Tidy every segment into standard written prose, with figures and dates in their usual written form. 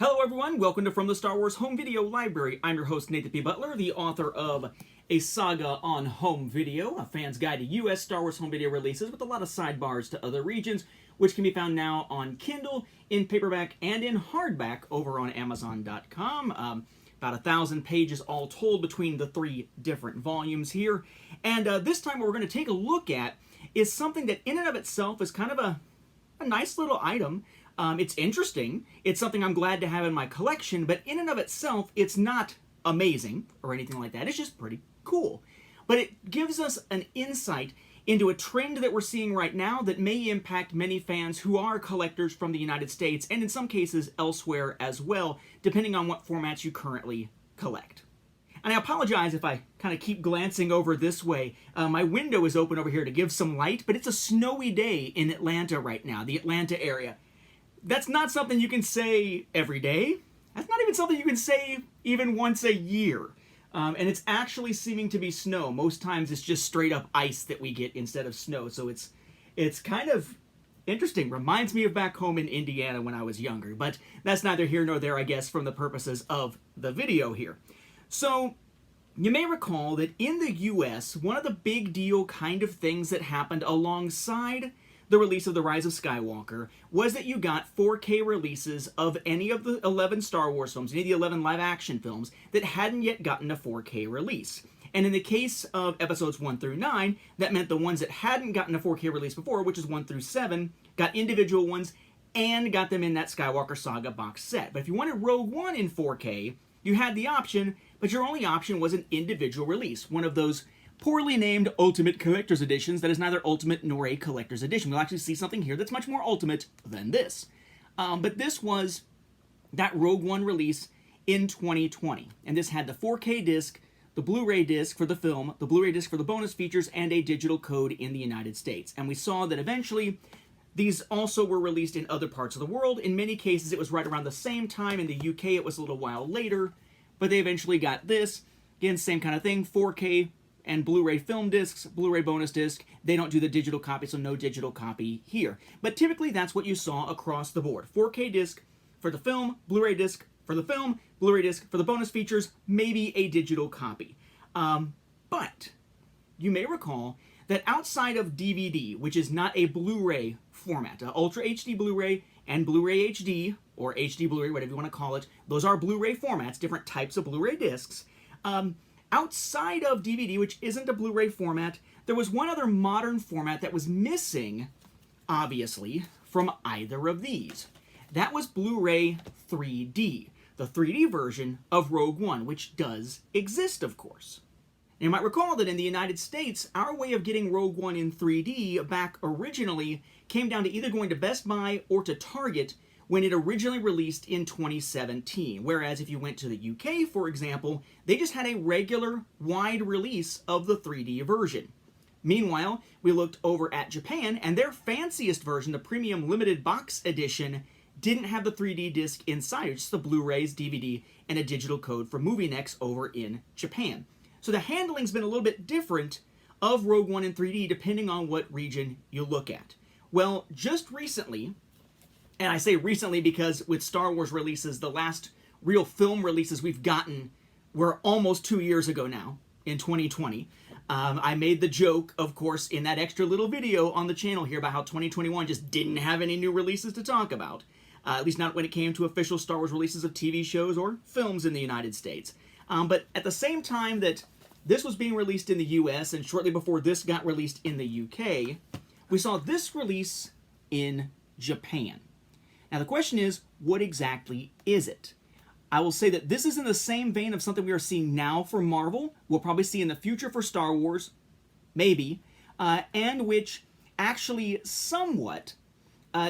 Hello everyone, welcome to From the Star Wars Home Video Library. I'm your host Nathan P. Butler, the author of A Saga on Home Video, a fan's guide to US Star Wars home video releases with a lot of sidebars to other regions, which can be found now on Kindle, in paperback, and in hardback over on Amazon.com. About 1,000 pages all told between the three different volumes here. And this time what we're going to take a look at is something that in and of itself is kind of a nice little item. It's interesting. It's something I'm glad to have in my collection, but in and of itself, it's not amazing or anything like that. It's just pretty cool. But it gives us an insight into a trend that we're seeing right now that may impact many fans who are collectors from the United States and in some cases elsewhere as well, depending on what formats you currently collect. And I apologize if I kind of keep glancing over this way. My window is open over here to give some light, but it's a snowy day in Atlanta right now, the Atlanta area. That's not something you can say every day. That's not even something you can say even once a year. And it's actually seeming to be snow. Most times it's just straight up ice that we get instead of snow. So it's kind of interesting. Reminds me of back home in Indiana when I was younger. But that's neither here nor there, I guess, from the purposes of the video here. So you may recall that in the US, one of the big deal kind of things that happened alongside the release of The Rise of Skywalker was that you got 4K releases of any of the 11 Star Wars films, any of the 11 live-action films that hadn't yet gotten a 4K release. And in the case of episodes 1 through 9, that meant the ones that hadn't gotten a 4K release before, which is 1 through 7, got individual ones and got them in that Skywalker Saga box set. But if you wanted Rogue One in 4K, you had the option, but your only option was an individual release, one of those poorly named Ultimate Collector's Editions that is neither Ultimate nor a Collector's Edition. We'll actually see something here that's much more Ultimate than this. But this was that Rogue One release in 2020. And this had the 4K disc, the Blu-ray disc for the film, the Blu-ray disc for the bonus features, and a digital code in the United States. And we saw that eventually these also were released in other parts of the world. In many cases, it was right around the same time. In the UK, it was a little while later. But they eventually got this. Again, same kind of thing, 4K and Blu-ray film discs, Blu-ray bonus disc. They don't do the digital copy, so no digital copy here. But typically that's what you saw across the board. 4K disc for the film, Blu-ray disc for the film, Blu-ray disc for the bonus features, maybe a digital copy. But you may recall that outside of DVD, which is not a Blu-ray format, Ultra HD Blu-ray and Blu-ray HD, or HD Blu-ray, whatever you want to call it, those are Blu-ray formats, different types of Blu-ray discs. Outside of DVD, which isn't a Blu-ray format, there was one other modern format that was missing, obviously, from either of these. That was Blu-ray 3D, the 3D version of Rogue One, which does exist, of course. You might recall that in the United States, our way of getting Rogue One in 3D back originally came down to either going to Best Buy or to Target when it originally released in 2017. Whereas if you went to the UK, for example, they just had a regular wide release of the 3D version. Meanwhile, we looked over at Japan, and their fanciest version, the Premium Limited Box Edition, didn't have the 3D disc inside. It's just the Blu-rays, DVD, and a digital code for MovieNext over in Japan. So the handling's been a little bit different of Rogue One in 3D depending on what region you look at. Well, just recently, and I say recently because with Star Wars releases, the last real film releases we've gotten were almost 2 years ago now, in 2020. I made the joke, of course, in that extra little video on the channel here about how 2021 just didn't have any new releases to talk about. At least not when it came to official Star Wars releases of TV shows or films in the United States. But at the same time that this was being released in the US and shortly before this got released in the UK, we saw this release in Japan. Now the question is, what exactly is it? I will say that this is in the same vein of something we are seeing now for Marvel, we'll probably see in the future for Star Wars, maybe, and which actually somewhat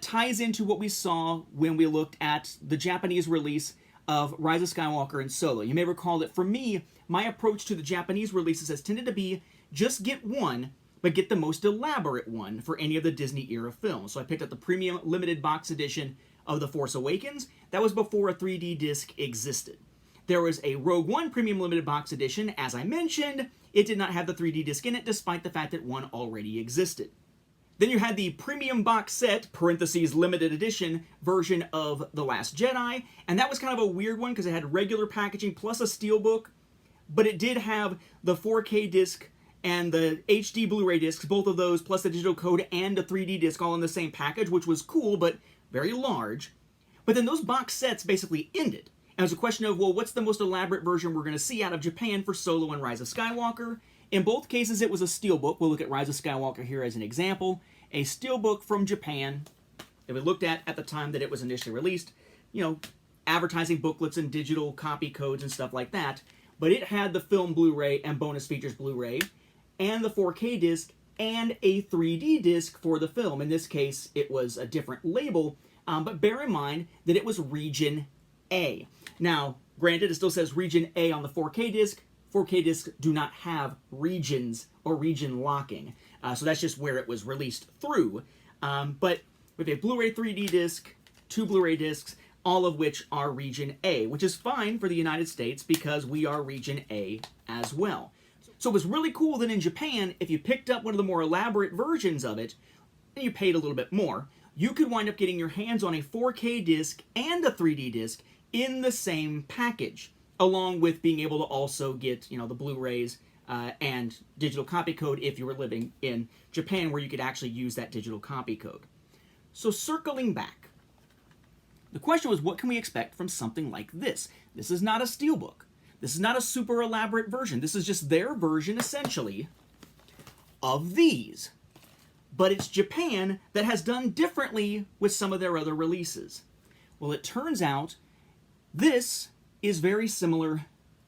ties into what we saw when we looked at the Japanese release of Rise of Skywalker and Solo. You may recall that for me, my approach to the Japanese releases has tended to be just get one, but get the most elaborate one for any of the Disney-era films. So I picked up the Premium Limited Box Edition of The Force Awakens. That was before a 3D disc existed. There was a Rogue One Premium Limited Box Edition. As I mentioned, it did not have the 3D disc in it, despite the fact that one already existed. Then you had the premium box set, parentheses limited edition, version of The Last Jedi, and that was kind of a weird one because it had regular packaging plus a Steelbook, but it did have the 4K disc and the HD Blu-ray discs, both of those, plus the digital code and a 3D disc all in the same package, which was cool, but very large. But then those box sets basically ended. And it was a question of, well, what's the most elaborate version we're going to see out of Japan for Solo and Rise of Skywalker? In both cases, it was a Steelbook. We'll look at Rise of Skywalker here as an example. A Steelbook from Japan that we looked at the time that it was initially released. You know, advertising booklets and digital copy codes and stuff like that. But it had the film Blu-ray and bonus features Blu-ray, and the 4K disc, and a 3D disc for the film. In this case, it was a different label, but bear in mind that it was Region A. Now, granted, it still says Region A on the 4K disc. 4K discs do not have regions or region locking, so that's just where it was released through. But with a Blu-ray 3D disc, 2 Blu-ray discs, all of which are Region A, which is fine for the United States because we are Region A as well. So it was really cool that in Japan, if you picked up one of the more elaborate versions of it, and you paid a little bit more, you could wind up getting your hands on a 4K disc and a 3D disc in the same package, along with being able to also get, you know, the Blu-rays and digital copy code if you were living in Japan, where you could actually use that digital copy code. So circling back, the question was, what can we expect from something like this? This is not a Steelbook. This is not a super elaborate version. This is just their version, essentially, of these. But it's Japan that has done differently with some of their other releases. Well, it turns out this is very similar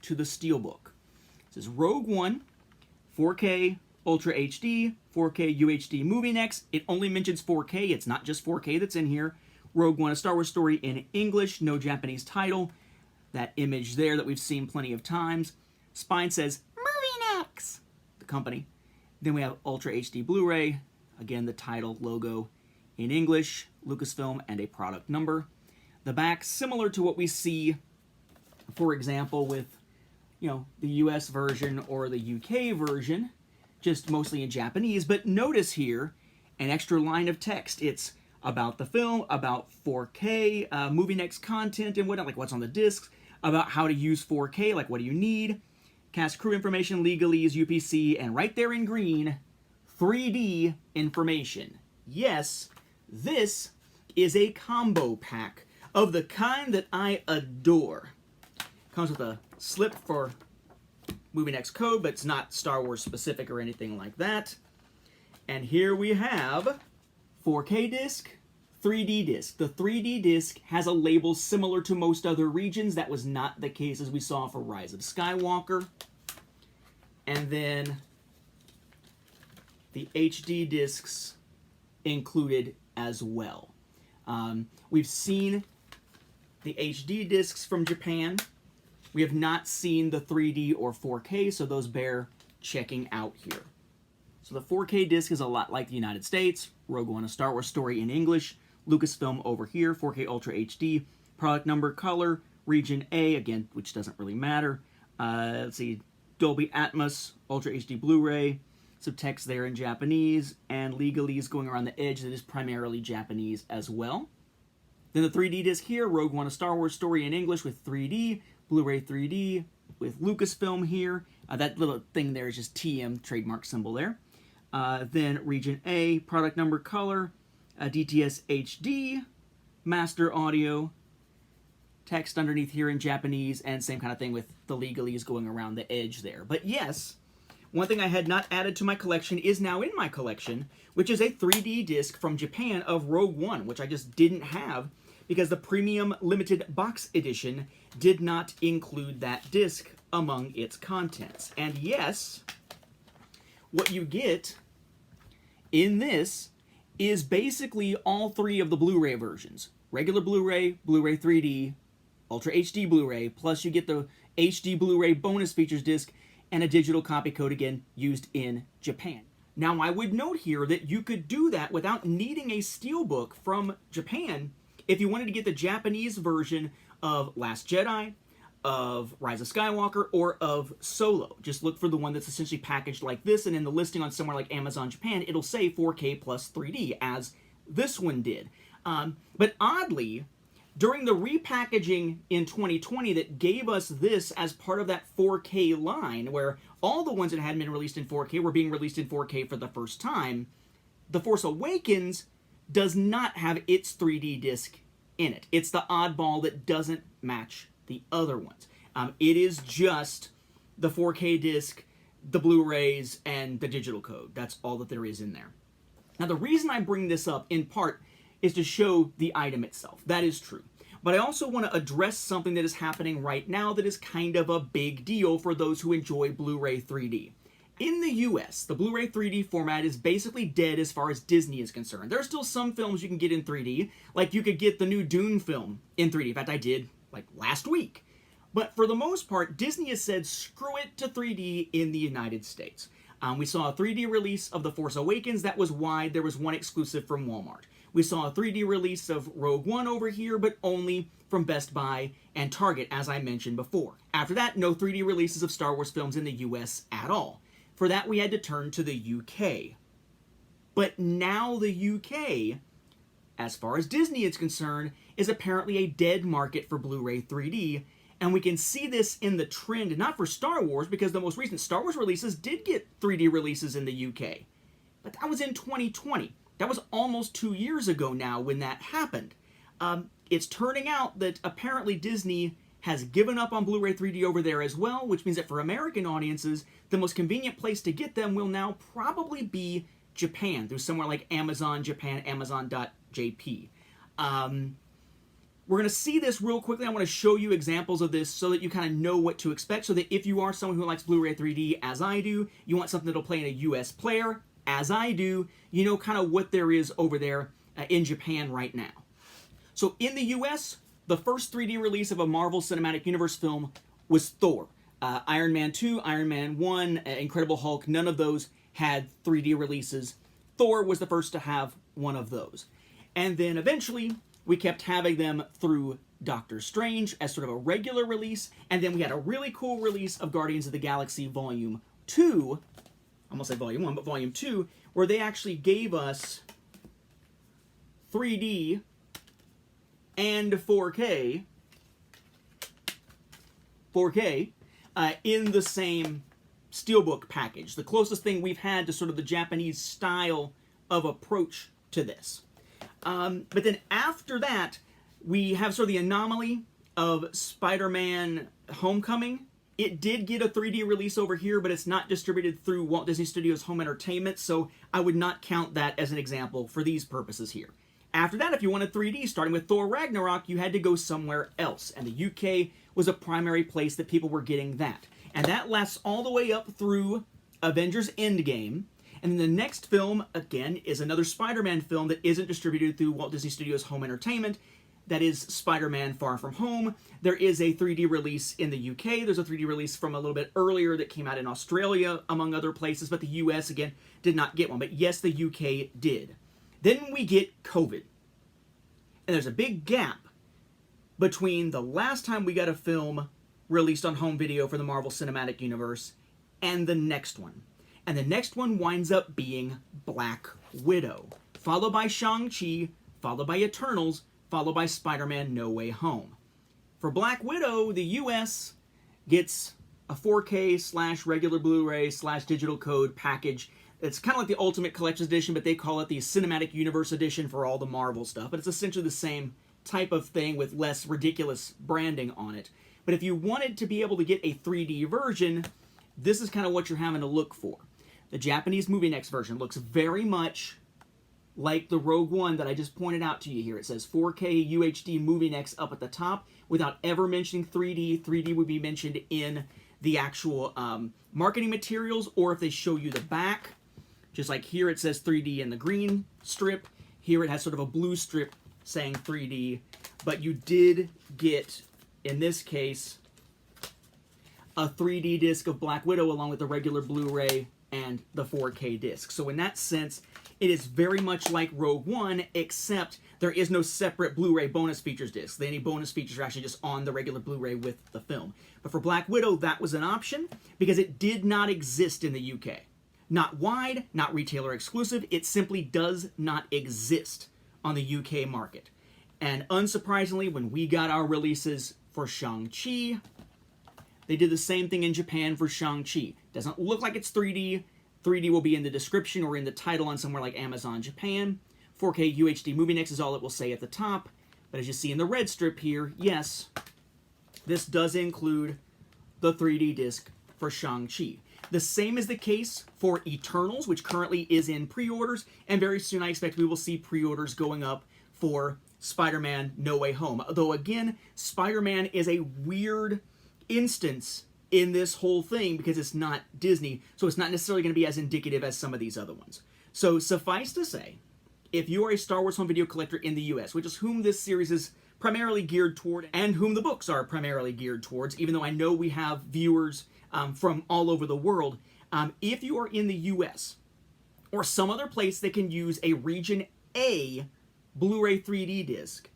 to the Steelbook. This is Rogue One, 4K Ultra HD, 4K UHD Movie Next. It only mentions 4K. It's not just 4K that's in here. Rogue One, a Star Wars story in English, no Japanese title. That image there that we've seen plenty of times. Spine says Movie Next, the company. Then we have Ultra HD Blu-ray. Again, the title, logo in English, Lucasfilm, and a product number. The back, similar to what we see, for example, with, you know, the US version or the UK version, just mostly in Japanese. But notice here an extra line of text. It's about the film, about 4K, Movie Next content and whatnot, like what's on the discs, about how to use 4K, like what do you need, cast crew information, legalese, UPC, and right there in green, 3D information. Yes, this is a combo pack of the kind that I adore. Comes with a slip for Movie Next code, but it's not Star Wars specific or anything like that. And here we have 4K disc, 3D disc. The 3D disc has a label similar to most other regions. That was not the case as we saw for Rise of Skywalker. And then the HD discs included as well. We've seen the HD discs from Japan. We have not seen the 3D or 4K, so those bear checking out here. So the 4K disc is a lot like the United States. Rogue One, a Star Wars story in English. Lucasfilm over here, 4K Ultra HD. Product number, color, region A, again, which doesn't really matter. Let's see, Dolby Atmos, Ultra HD Blu-ray. Some text there in Japanese, and legalese going around the edge that is primarily Japanese as well. Then the 3D disc here, Rogue One, a Star Wars story in English with 3D, Blu-ray 3D with Lucasfilm here. That little thing there is just TM, trademark symbol there. Then region A, product number, color, DTS HD, master audio, text underneath here in Japanese, and same kind of thing with the legalese going around the edge there. But yes, one thing I had not added to my collection is now in my collection, which is a 3D disc from Japan of Rogue One, which I just didn't have because the premium limited box edition did not include that disc among its contents. And yes, what you get in this is basically all three of the Blu-ray versions. Regular Blu-ray, Blu-ray 3D, Ultra HD Blu-ray, plus you get the HD Blu-ray bonus features disc and a digital copy code, again, used in Japan. Now, I would note here that you could do that without needing a Steelbook from Japan if you wanted to get the Japanese version of Last Jedi, of Rise of Skywalker or of Solo. Just look for the one that's essentially packaged like this, and in the listing on somewhere like Amazon Japan, it'll say 4K plus 3D, as this one did. But oddly, during the repackaging in 2020 that gave us this as part of that 4K line, where all the ones that hadn't been released in 4K were being released in 4K for the first time, The Force Awakens does not have its 3D disc in it. It's the oddball that doesn't match the other ones. It is just the 4K disc, the Blu-rays, and the digital code. That's all that there is in there. Now, the reason I bring this up, in part, is to show the item itself. That is true. But I also want to address something that is happening right now that is kind of a big deal for those who enjoy Blu-ray 3D. In the US, the Blu-ray 3D format is basically dead as far as Disney is concerned. There are still some films you can get in 3D, like you could get the new Dune film in 3D. In fact, I did, like, last week. But for the most part, Disney has said screw it to 3D in the United States. We saw a 3D release of The Force Awakens that was wide. There was one exclusive from Walmart. We saw a 3D release of Rogue One over here, but only from Best Buy and Target, as I mentioned before. After that, no 3D releases of Star Wars films in the US at all. For that, we had to turn to the UK. But now the UK, as far as Disney is concerned, is apparently a dead market for Blu-ray 3D, and we can see this in the trend, not for Star Wars, because the most recent Star Wars releases did get 3D releases in the UK. But that was in 2020. That was almost 2 years ago now when that happened. It's turning out that apparently Disney has given up on Blu-ray 3D over there as well, which means that for American audiences, the most convenient place to get them will now probably be Japan, through somewhere like Amazon Japan, Amazon.jp. We're going to see this real quickly. I want to show you examples of this so that you kind of know what to expect, so that if you are someone who likes Blu-ray 3D, as I do, you want something that'll play in a US player, as I do, you know kind of what there is over there in Japan right now. So in the US, the first 3D release of a Marvel Cinematic Universe film was Thor. Iron Man 2, Iron Man 1, Incredible Hulk, none of those had 3D releases. Thor was the first to have one of those. And then eventually, we kept having them through Doctor Strange as sort of a regular release, and then we had a really cool release of Guardians of the Galaxy Volume 2, I almost said Volume 1, but Volume 2, where they actually gave us 3D and 4K in the same Steelbook package. The closest thing we've had to sort of the Japanese style of approach to this. But then after that, we have sort of the anomaly of Spider-Man Homecoming. It did get a 3D release over here, but it's not distributed through Walt Disney Studios Home Entertainment, so I would not count that as an example for these purposes here. After that, if you wanted 3D, starting with Thor Ragnarok, you had to go somewhere else, and the UK was a primary place that people were getting that. And that lasts all the way up through Avengers Endgame. And then the next film, again, is another Spider-Man film that isn't distributed through Walt Disney Studios Home Entertainment. That is Spider-Man Far From Home. There is a 3D release in the UK. There's a 3D release from a little bit earlier that came out in Australia, among other places. But the US, again, did not get one. But yes, the UK did. Then we get COVID. And there's a big gap between the last time we got a film released on home video for the Marvel Cinematic Universe and the next one. And the next one winds up being Black Widow, followed by Shang-Chi, followed by Eternals, followed by Spider-Man No Way Home. For Black Widow, the US gets a 4K / regular Blu-ray / digital code package. It's kind of like the Ultimate Collector's Edition, but they call it the Cinematic Universe Edition for all the Marvel stuff. But it's essentially the same type of thing with less ridiculous branding on it. But if you wanted to be able to get a 3D version, this is kind of what you're having to look for. The Japanese MovieNext version looks very much like the Rogue One that I just pointed out to you here. It says 4K UHD MovieNext up at the top without ever mentioning 3D. 3D would be mentioned in the actual marketing materials, or if they show you the back. Just like here it says 3D in the green strip. Here it has sort of a blue strip saying 3D. But you did get, in this case, a 3D disc of Black Widow along with the regular Blu-ray and the 4K disc. So in that sense, It is very much like Rogue One, except there is no separate Blu-ray bonus features disc. Any bonus features are actually just on the regular Blu-ray with the film. But for Black Widow, that was an option because it did not exist in the UK. Not wide, not retailer exclusive, it simply does not exist on the UK market. And unsurprisingly, when we got our releases for Shang-Chi, they did the same thing in Japan for Shang-Chi. Doesn't look like it's 3D. 3D will be in the description or in the title on somewhere like Amazon Japan. 4K UHD Movie Next is all it will say at the top. But as you see in the red strip here, yes, this does include the 3D disc for Shang-Chi. The same is the case for Eternals, which currently is in pre-orders, and very soon I expect we will see pre-orders going up for Spider-Man No Way Home. Though again, Spider-Man is a weird instance in this whole thing because it's not Disney, so it's not necessarily going to be as indicative as some of these other ones. So suffice to say, if you are a Star Wars home video collector in the US, which is whom this series is primarily geared toward and whom the books are primarily geared towards, even though I know we have viewers from all over the world, if you are in the US or some other place that can use a Region A Blu-ray 3D disc,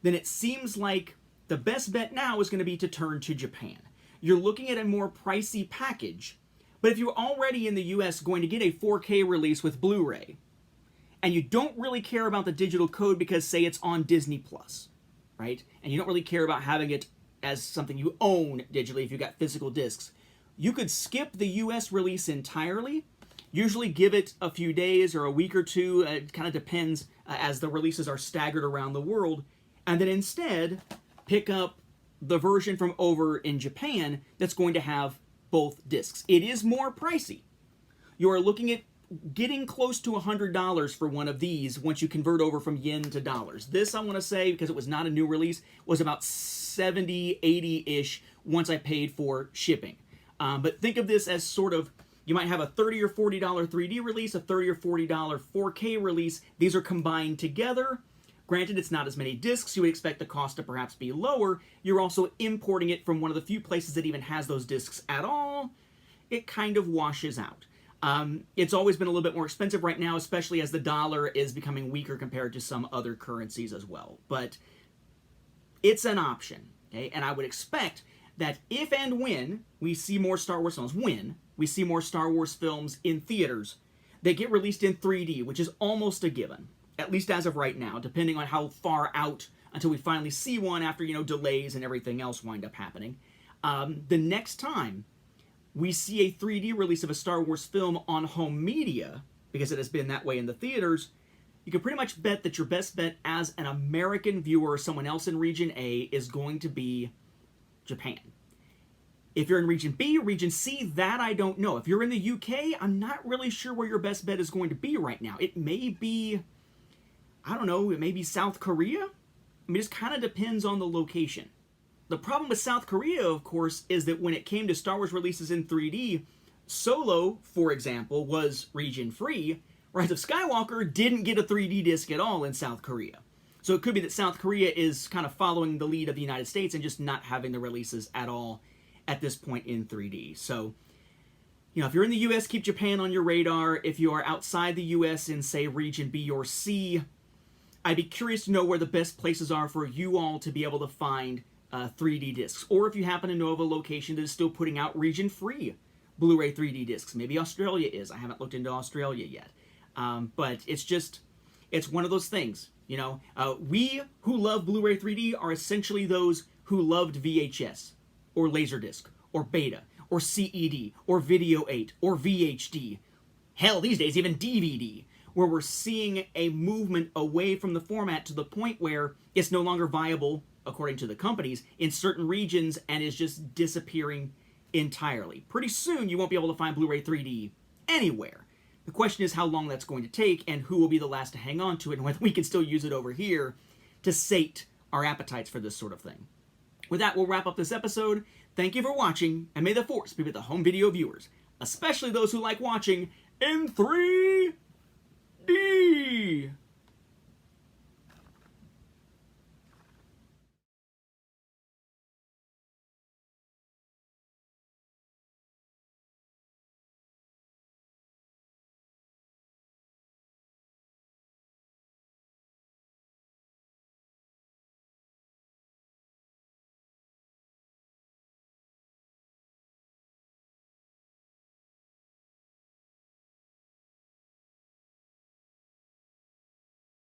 then it seems like the best bet now is going to be to turn to Japan. You're looking at a more pricey package, but if you're already in the US going to get a 4K release with Blu-ray, and you don't really care about the digital code because, say, it's on Disney Plus, right? And you don't really care about having it as something you own digitally if you got physical discs, you could skip the US release entirely, usually give it a few days or a week or two, it kind of depends as the releases are staggered around the world, and then instead pick up the version from over in Japan that's going to have both discs. It is more pricey. You are looking at getting close to $100 for one of these once you convert over from yen to dollars. This, I want to say, because it was not a new release, was about 70, 80-ish once I paid for shipping. But think of this as sort of, you might have a $30 or $40 3D release, a $30 or $40 4K release. These are combined together. Granted, it's not as many discs. You would expect the cost to perhaps be lower. You're also importing it from one of the few places that even has those discs at all. It kind of washes out. It's always been a little bit more expensive right now, especially as the dollar is becoming weaker compared to some other currencies as well. But it's an option, okay? And I would expect that if and when we see more Star Wars films, in theaters, they get released in 3D, which is almost a given, at least as of right now, depending on how far out until we finally see one after, delays and everything else wind up happening. The next time we see a 3D release of a Star Wars film on home media, because it has been that way in the theaters, you can pretty much bet that your best bet as an American viewer or someone else in Region A is going to be Japan. If you're in Region B or Region C, that I don't know. If you're in the UK, I'm not really sure where your best bet is going to be right now. It may be, I don't know, it may be South Korea? I mean, it just kind of depends on the location. The problem with South Korea, of course, is that when it came to Star Wars releases in 3D, Solo, for example, was region-free. Rise of Skywalker didn't get a 3D disc at all in South Korea. So it could be that South Korea is kind of following the lead of the United States and just not having the releases at all at this point in 3D. So, if you're in the US, keep Japan on your radar. If you are outside the US in, say, Region B or C, I'd be curious to know where the best places are for you all to be able to find 3D discs. Or if you happen to know of a location that is still putting out region-free Blu-ray 3D discs. Maybe Australia is. I haven't looked into Australia yet. But it's one of those things. We who love Blu-ray 3D are essentially those who loved VHS, or Laserdisc, or Beta, or CED, or Video 8, or VHD. Hell, these days, even DVD, where we're seeing a movement away from the format to the point where it's no longer viable, according to the companies, in certain regions and is just disappearing entirely. Pretty soon, you won't be able to find Blu-ray 3D anywhere. The question is how long that's going to take and who will be the last to hang on to it and whether we can still use it over here to sate our appetites for this sort of thing. With that, we'll wrap up this episode. Thank you for watching, and may the Force be with the home video viewers, especially those who like watching in 3D.